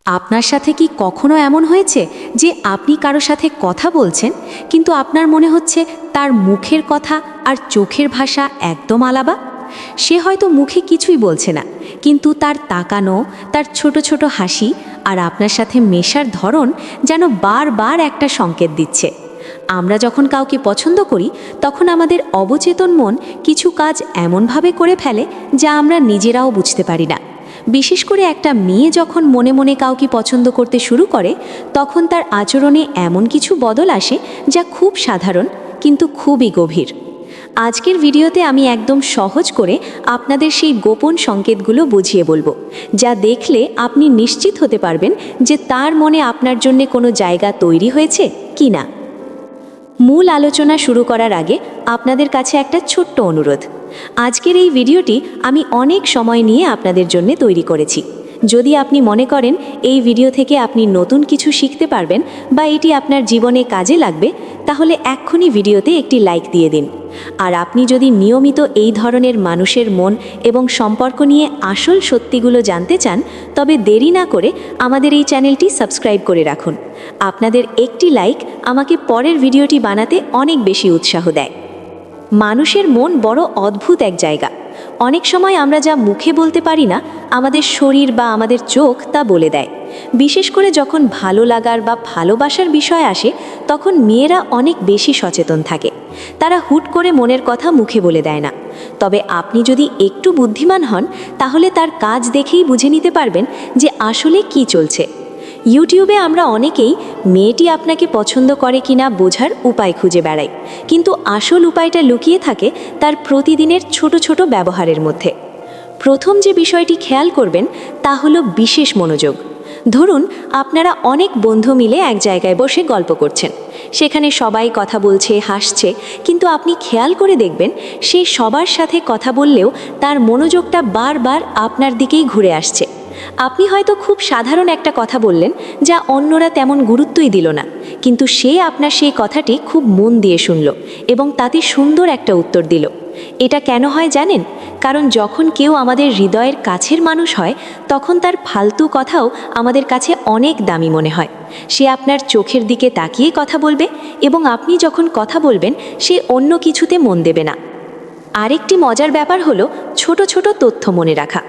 আপনার সাথে কি কখনো এমন হয়েছে যে আপনি কারো সাথে কথা বলছেন কিন্তু আপনার মনে হচ্ছে তার মুখের কথা আর চোখের ভাষা একদম আলাদা? সে হয়তো মুখে কিছুই বলছে না, কিন্তু তার তাকানো, তার ছোট ছোট হাসি আর আপনার সাথে মেশার ধরন যেন বারবার একটা সংকেত দিচ্ছে। আমরা যখন কাউকে পছন্দ করি তখন আমাদের অবচেতন মন কিছু কাজ এমনভাবে করে ফেলে যা আমরা নিজেরাও বুঝতে পারি না। বিশেষ করে একটা মেয়ে যখন মনে মনে কাউকে পছন্দ করতে শুরু করে তখন তার আচরণে এমন কিছু বদল আসে যা খুব সাধারণ কিন্তু খুবই গভীর। আজকের ভিডিওতে আমি একদম সহজ করে আপনাদের সেই গোপন সংকেতগুলো বুঝিয়ে বলবো, যা দেখলে আপনি নিশ্চিত হতে পারবেন যে তার মনে আপনার জন্য কোনো জায়গা তৈরি হয়েছে কি না। মূল আলোচনা শুরু করার আগে আপনাদের কাছে একটা ছোট্ট অনুরোধ। আজকের এই ভিডিওটি আমি অনেক সময় নিয়ে আপনাদের জন্য তৈরি করেছি। যদি আপনি মনে করেন এই ভিডিও থেকে আপনি নতুন কিছু শিখতে পারবেন বা এটি আপনার জীবনে কাজে লাগবে, তাহলে এক্ষুনি ভিডিওতে একটি লাইক দিয়ে দিন। আর আপনি যদি নিয়মিত এই ধরনের মানুষের মন এবং সম্পর্ক নিয়ে আসল সত্যিগুলো জানতে চান, তবে দেরি না করে আমাদের এই চ্যানেলটি সাবস্ক্রাইব করে রাখুন। আপনাদের একটি লাইক আমাকে পরের ভিডিওটি বানাতে অনেক বেশি উৎসাহ দেয়। মানুষের মন বড় অদ্ভুত এক জায়গা। অনেক সময় আমরা যা মুখে বলতে পারি না, আমাদের শরীর বা আমাদের চোখ তা বলে দেয়। বিশেষ করে যখন ভালো লাগার বা ভালোবাসার বিষয় আসে, তখন মেয়েরা অনেক বেশি সচেতন থাকে। তারা হুট করে মনের কথা মুখে বলে দেয় না। তবে আপনি যদি একটু বুদ্ধিমান হন, তাহলে তার কাজ দেখেই বুঝে নিতে পারবেন যে আসলে কি চলছে। ইউটিউবে আমরা অনেকেই মেয়েটি আপনাকে পছন্দ করে কিনা বোঝার উপায় খুঁজে বেড়াই, কিন্তু আসল উপায়টা লুকিয়ে থাকে তার প্রতিদিনের ছোট ছোট ব্যবহারের মধ্যে। প্রথম যে বিষয়টি খেয়াল করবেন তা হলো বিশেষ মনোযোগ। ধরুন আপনারা অনেক বন্ধু মিলে এক জায়গায় বসে গল্প করছেন। সেখানে সবাই কথা বলছে, হাসছে, কিন্তু আপনি খেয়াল করে দেখবেন সে সবার সাথে কথা বললেও তার মনোযোগটা বারবার আপনার দিকেই ঘুরে আসছে। আপনি হয়তো খুব সাধারণ একটা কথা বললেন যা অন্যরা তেমন গুরুত্বই দিল না, কিন্তু সে আপনার সেই কথাটি খুব মন দিয়ে শুনল এবং তাতে সুন্দর একটা উত্তর দিল। এটা কেন হয় জানেন? কারণ যখন কেউ আমাদের হৃদয়ের কাছের মানুষ হয়, তখন তার ফালতু কথাও আমাদের কাছে অনেক দামি মনে হয়। সে আপনার চোখের দিকে তাকিয়ে কথা বলবে এবং আপনি যখন কথা বলবেন সে অন্য কিছুতে মন দেবে না। আরেকটি মজার ব্যাপার হলো ছোট ছোট তথ্য মনে রাখা।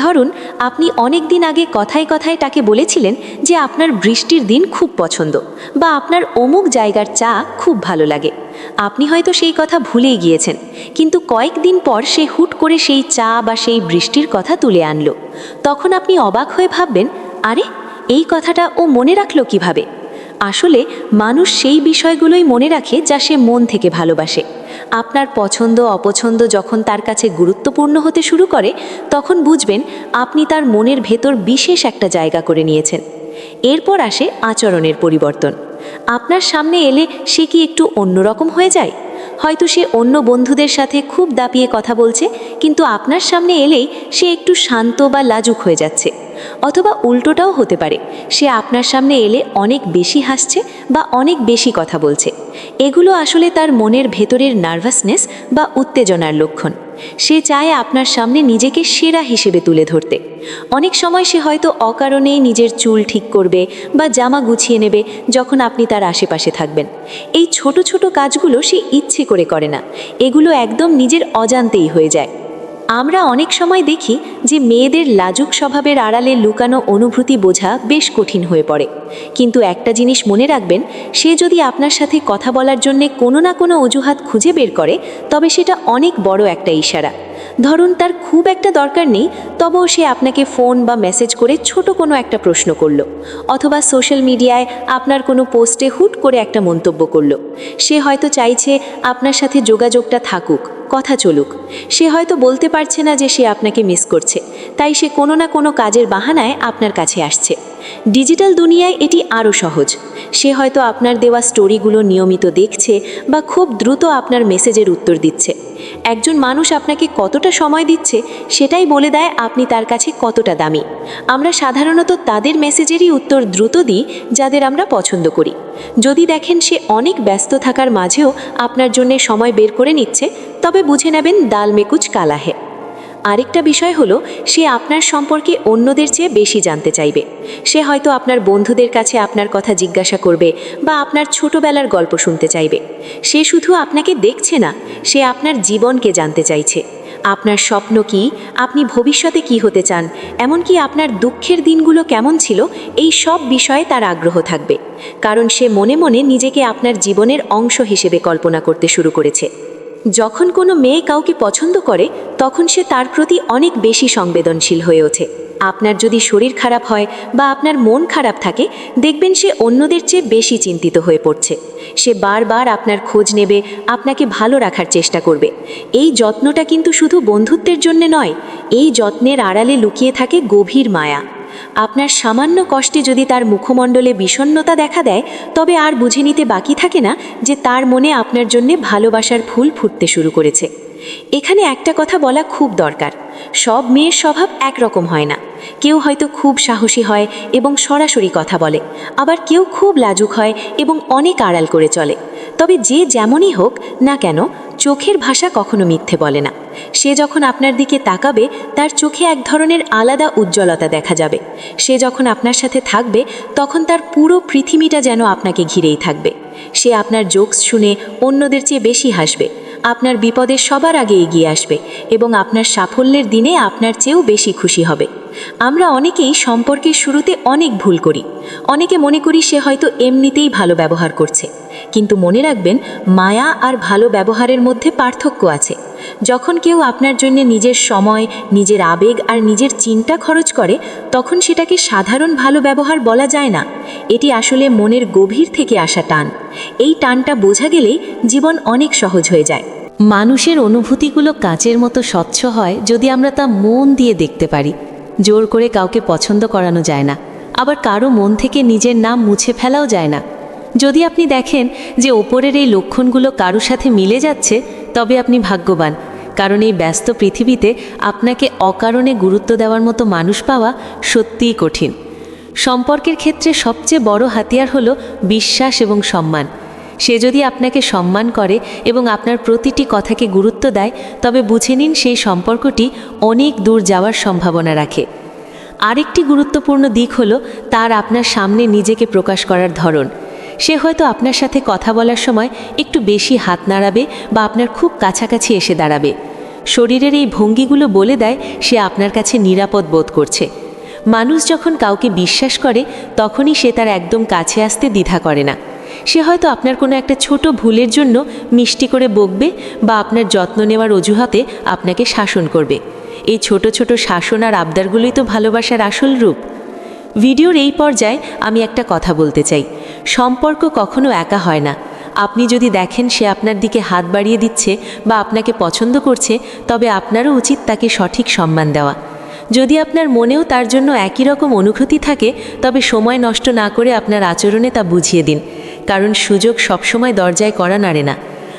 ধরুন আপনি অনেক দিন আগে কথায় কথায় তাকে বলেছিলেন যে আপনার বৃষ্টির দিন খুব পছন্দ বা আপনার অমুক জায়গার চা খুব ভালো লাগে। আপনি হয়তো সেই কথা ভুলেই গিয়েছেন, কিন্তু কয়েকদিন পর সে হুট করে সেই চা বা সেই বৃষ্টির কথা তুলে আনলো। তখন আপনি অবাক হয়ে ভাববেন, আরে এই কথাটা ও মনে রাখলো কিভাবে? আসলে মানুষ সেই বিষয়গুলোই মনে রাখে যা সে মন থেকে ভালোবাসে। আপনার পছন্দ অপছন্দ যখন তার কাছে গুরুত্বপূর্ণ হতে শুরু করে, তখন বুঝবেন আপনি তার মনের ভেতর বিশেষ একটা জায়গা করে নিয়েছেন। এরপর আসে আচরণের পরিবর্তন। আপনার সামনে এলে সে কি একটু অন্যরকম হয়ে যায়? হয়তো সে অন্য বন্ধুদের সাথে খুব দাপিয়ে কথা বলছে, কিন্তু আপনার সামনে এলেই সে একটু শান্ত বা লাজুক হয়ে যাচ্ছে। অথবা উল্টোটাও হতে পারে, সে আপনার সামনে এলে অনেক বেশি হাসছে বা অনেক বেশি কথা বলছে। এগুলো আসলে তার মনের ভেতরের নার্ভাসনেস বা উত্তেজনার লক্ষণ। সে চায় আপনার সামনে নিজেকে সেরা হিসেবে তুলে ধরতে। অনেক সময় সে হয়তো অকারণেই নিজের চুল ঠিক করবে বা জামা গুছিয়ে নেবে যখন আপনি তার আশেপাশে থাকবেন। এই ছোট ছোট কাজগুলো সে ইচ্ছে করে না, এগুলো একদম নিজের অজান্তেই হয়ে যায়। আমরা অনেক সময় দেখি যে মেয়েদের লাজুক স্বভাবের আড়ালে লুকানো অনুভূতি বোঝা বেশ কঠিন হয়ে পড়ে। কিন্তু একটা জিনিস মনে রাখবেন, সে যদি আপনার সাথে কথা বলার জন্য কোনো না কোনো অজুহাত খুঁজে বের করে, তবে সেটা অনেক বড় একটা ইশারা। ধরুন তার খুব একটা দরকার নেই, তবেও সে আপনাকে ফোন বা মেসেজ করে ছোট কোনো একটা প্রশ্ন করলো, অথবা সোশ্যাল মিডিয়ায় আপনার কোনো পোস্টে হুট করে একটা মন্তব্য করলো। সে হয়তো চাইছে আপনার সাথে যোগাযোগটা থাকুক, কথা চলুক। সে হয়তো বলতে পারছে না যে সে আপনাকে মিস করছে, তাই সে কোনো না কোনো কাজের বাহানায় আপনার কাছে আসছে। ডিজিটাল দুনিয়ায় এটি আরও সহজ। সে হয়তো আপনার দেওয়া স্টোরিগুলো নিয়মিত দেখছে বা খুব দ্রুত আপনার মেসেজের উত্তর দিচ্ছে। একজন মানুষ আপনাকে কতটা সময় দিচ্ছে সেটাই বলে দেয় আপনি তার কাছে কতটা দামি। আমরা সাধারণত তাদের মেসেজেরই উত্তর দ্রুত দিই যাদের আমরা পছন্দ করি। যদি দেখেন সে অনেক ব্যস্ত থাকার মাঝেও আপনার জন্য সময় বের করে নিচ্ছে, তবে বুঝে নেবেন দাল মে কুচ কালা হে। আরেকটা বিষয় হলো, সে আপনার সম্পর্কে অন্যদের চেয়ে বেশি জানতে চাইবে। সে হয়তো আপনার বন্ধুদের কাছে আপনার কথা জিজ্ঞাসা করবে বা আপনার ছোটবেলার গল্প শুনতে চাইবে। সে শুধু আপনাকে দেখছে না, সে আপনার জীবনকে জানতে চাইছে। আপনার স্বপ্ন কি, আপনি ভবিষ্যতে কি হতে চান, এমনকি আপনার দুঃখের দিনগুলো কেমন ছিল, এই সব বিষয়ে তার আগ্রহ থাকবে। কারণ সে মনে মনে নিজেকে আপনার জীবনের অংশ হিসেবে কল্পনা করতে শুরু করেছে। যখন কোনো মেয়ে কাউকে পছন্দ করে, তখন সে তার প্রতি অনেক বেশি সংবেদনশীল হয়ে ওঠে। আপনার যদি শরীর খারাপ হয় বা আপনার মন খারাপ থাকে, দেখবেন সে অন্যদের চেয়ে বেশি চিন্তিত হয়ে পড়ছে। সে বারবার আপনার খোঁজ নেবে, আপনাকে ভালো রাখার চেষ্টা করবে। এই যত্নটা কিন্তু শুধু বন্ধুত্বের জন্য নয়, এই যত্নের আড়ালে লুকিয়ে থাকে গভীর মায়া। আপনার সামান্য কষ্টে যদি তার মুখমণ্ডলে বিষণ্ণতা দেখা দেয়, তবে আর বুঝে নিতে বাকি থাকে না যে তার মনে আপনার জন্যে ভালোবাসার ফুল ফুটতে শুরু করেছে। এখানে একটা কথা বলা খুব দরকার, সব মেয়ের স্বভাব একরকম হয় না। কেউ হয়তো খুব সাহসী হয় এবং সরাসরি কথা বলে, আবার কেউ খুব লাজুক হয় এবং অনেক আড়াল করে চলে। তবে যে যেমনই হোক না কেন, চোখের ভাষা কখনো মিথ্যে বলে না। সে যখন আপনার দিকে তাকাবে, তার চোখে এক ধরনের আলাদা উজ্জ্বলতা দেখা যাবে। সে যখন আপনার সাথে থাকবে, তখন তার পুরো পৃথিবীটা যেন আপনাকে ঘিরেই থাকবে। সে আপনার জোকস শুনে অন্যদের চেয়ে বেশি হাসবে, আপনার বিপদে সবার আগে এগিয়ে আসবে এবং আপনার সাফল্যের দিনে আপনার চেয়েও বেশি খুশি হবে। আমরা অনেকেই সম্পর্কের শুরুতে অনেক ভুল করি। অনেকে মনে করি সে হয়তো এমনিতেই ভালো ব্যবহার করছে। কিন্তু মনে রাখবেন, মায়া আর ভালো ব্যবহারের মধ্যে পার্থক্য আছে। যখন কেউ আপনার জন্য নিজের সময়, নিজের আবেগ আর নিজের চিন্তা খরচ করে, তখন সেটাকে সাধারণ ভালো ব্যবহার বলা যায় না। এটি আসলে মনের গভীর থেকে আসা টান। এই টানটা বোঝা গেলেই জীবন অনেক সহজ হয়ে যায়। মানুষের অনুভূতিগুলো কাঁচের মতো স্বচ্ছ হয় যদি আমরা তা মন দিয়ে দেখতে পারি। জোর করে কাউকে পছন্দ করানো যায় না, আবার কারো মন থেকে নিজের নাম মুছে ফেলাও যায় না। যদি আপনি দেখেন যে ওপরের এই লক্ষণগুলো কারো সাথে মিলে যাচ্ছে, তবে আপনি ভাগ্যবান। কারণ এই ব্যস্ত পৃথিবীতে আপনাকে অকারণে গুরুত্ব দেওয়ার মতো মানুষ পাওয়া সত্যিই কঠিন। সম্পর্কের ক্ষেত্রে সবচেয়ে বড় হাতিয়ার হলো বিশ্বাস এবং সম্মান। সে যদি আপনাকে সম্মান করে এবং আপনার প্রতিটি কথাকে গুরুত্ব দেয়, তবে বুঝে নিন সেই সম্পর্কটি অনেক দূর যাওয়ার সম্ভাবনা রাখে। আরেকটি গুরুত্বপূর্ণ দিক হলো তার আপনার সামনে নিজেকে প্রকাশ করার ধরন। সে হয়তো আপনার সাথে কথা বলার সময় একটু বেশি হাত নাড়াবে বা আপনার খুব কাছাকাছি এসে দাঁড়াবে। শরীরের এই ভঙ্গিগুলো বলে দেয় সে আপনার কাছে নিরাপদ বোধ করছে। মানুষ যখন কাউকে বিশ্বাস করে, তখনই সে তার একদম কাছে আসতে দ্বিধা করে না। সে হয়তো আপনার কোনো একটা ছোট ভুলের জন্য মিষ্টি করে বকবে বা আপনার যত্ন নেওয়ার অজুহাতে আপনাকে শাসন করবে। এই ছোট ছোট শাসন আর আবদারগুলোই তো ভালোবাসার আসল রূপ। ভিডিওর এই পর্যায়ে আমি একটা কথা বলতে চাই, সম্পর্ক কখনো একা হয় না। আপনি যদি দেখেন সে আপনার দিকে হাত বাড়িয়ে দিচ্ছে বা আপনাকে পছন্দ করছে, তবে আপনারও উচিত তাকে সঠিক সম্মান দেওয়া। যদি আপনার মনেও তার জন্য একই রকম অনুভূতি থাকে, তবে সময় নষ্ট না করে আপনার আচরণে তা বুঝিয়ে দিন। কারণ সুযোগ সবসময় দরজায় কড়া নাড়ে না।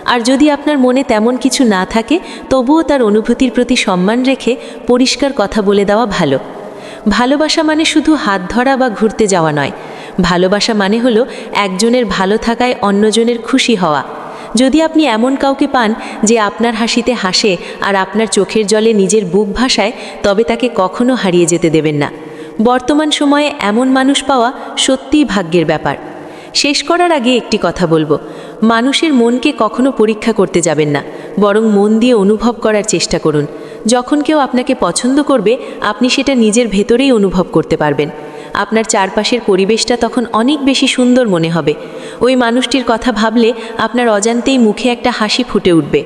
আর যদি আপনার মনে তেমন কিছু না থাকে, তবুও তার অনুভূতির প্রতি সম্মান রেখে পরিষ্কার কথা বলে দেওয়া ভালো। ভালোবাসা মানে শুধু হাত ধরা বা ঘুরতে যাওয়া নয়। ভালোবাসা মানে হলো একজনের ভালো থাকায় অন্যজনের খুশি হওয়া। যদি আপনি এমন কাউকে পান যে আপনার হাসিতে হাসে আর আপনার চোখের জলে নিজের বুক ভাসায়, তবে তাকে কখনো হারিয়ে যেতে দেবেন না। বর্তমান সময়ে এমন মানুষ পাওয়া সত্যিই ভাগ্যের ব্যাপার। শেষ করার আগে একটি কথা বলবো, মানুষের মনকে কখনো পরীক্ষা করতে যাবেন না, বরং মন দিয়ে অনুভব করার চেষ্টা করুন। যখন কেউ আপনাকে পছন্দ করবে, আপনি সেটা নিজের ভেতরেই অনুভব করতে পারবেন। আপনার চারপাশের পরিবেশটা তখন অনেক বেশি সুন্দর মনে হবে। ওই মানুষটির কথা ভাবলে আপনার অজান্তেই মুখে একটা হাসি ফুটে উঠবে।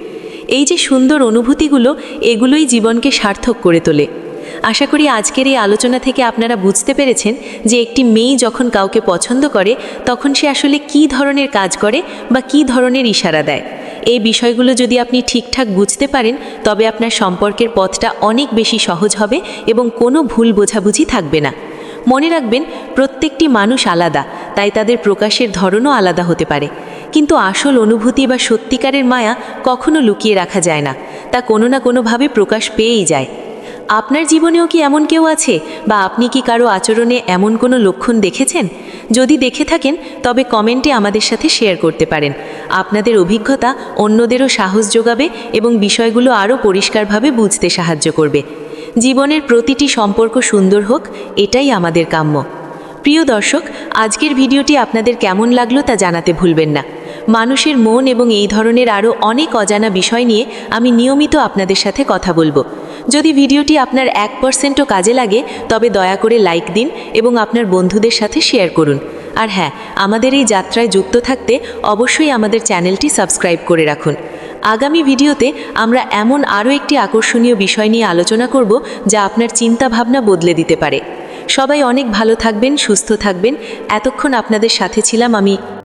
এই যে সুন্দর অনুভূতিগুলো, এগুলোই জীবনকে সার্থক করে তোলে। আশা করি আজকের এই আলোচনা থেকে আপনারা বুঝতে পেরেছেন যে একটি মেয়ে যখন কাউকে পছন্দ করে, তখন সে আসলে কী ধরনের কাজ করে বা কী ধরনের ইশারা দেয়। এই বিষয়গুলো যদি আপনি ঠিকঠাক বুঝতে পারেন, তবে আপনার সম্পর্কের পথটা অনেক বেশি সহজ হবে এবং কোনো ভুল বোঝাবুঝি থাকবে না। মনে রাখবেন, প্রত্যেকটি মানুষ আলাদা, তাই তাদের প্রকাশের ধরনও আলাদা হতে পারে। কিন্তু আসল অনুভূতি বা সত্যিকারের মায়া কখনো লুকিয়ে রাখা যায় না, তা কোনো না কোনোভাবে প্রকাশ পেয়েই যায়। আপনার জীবনেও কি এমন কেউ আছে, বা আপনি কি কারো আচরণে এমন কোনো লক্ষণ দেখেছেন? যদি দেখে থাকেন তবে কমেন্টে আমাদের সাথে শেয়ার করতে পারেন। আপনাদের অভিজ্ঞতা অন্যদেরও সাহস যোগাবে এবং বিষয়গুলো আরও পরিষ্কারভাবে বুঝতে সাহায্য করবে। জীবনের প্রতিটি সম্পর্ক সুন্দর হোক, এটাই আমাদের কাম্য। প্রিয় দর্শক, আজকের ভিডিওটি আপনাদের কেমন লাগলো তা জানাতে ভুলবেন না। মানুষের মন এবং এই ধরনের আরও অনেক অজানা বিষয় নিয়ে আমি নিয়মিত আপনাদের সাথে কথা বলবো। যদি ভিডিওটি আপনার 1%ও কাজে লাগে তবে দয়া করে লাইক দিন এবং আপনার বন্ধুদের সাথে শেয়ার করুন। আর হ্যাঁ, আমাদের এই যাত্রায় যুক্ত থাকতে অবশ্যই আমাদের চ্যানেলটি সাবস্ক্রাইব করে রাখুন। আগামী ভিডিওতে আমরা এমন আরও একটি আকর্ষণীয় বিষয় নিয়ে আলোচনা করব যা আপনার চিন্তাভাবনা বদলে দিতে পারে। সবাই অনেক ভালো থাকবেন, সুস্থ থাকবেন। এতক্ষণ আপনাদের সাথে ছিলাম আমি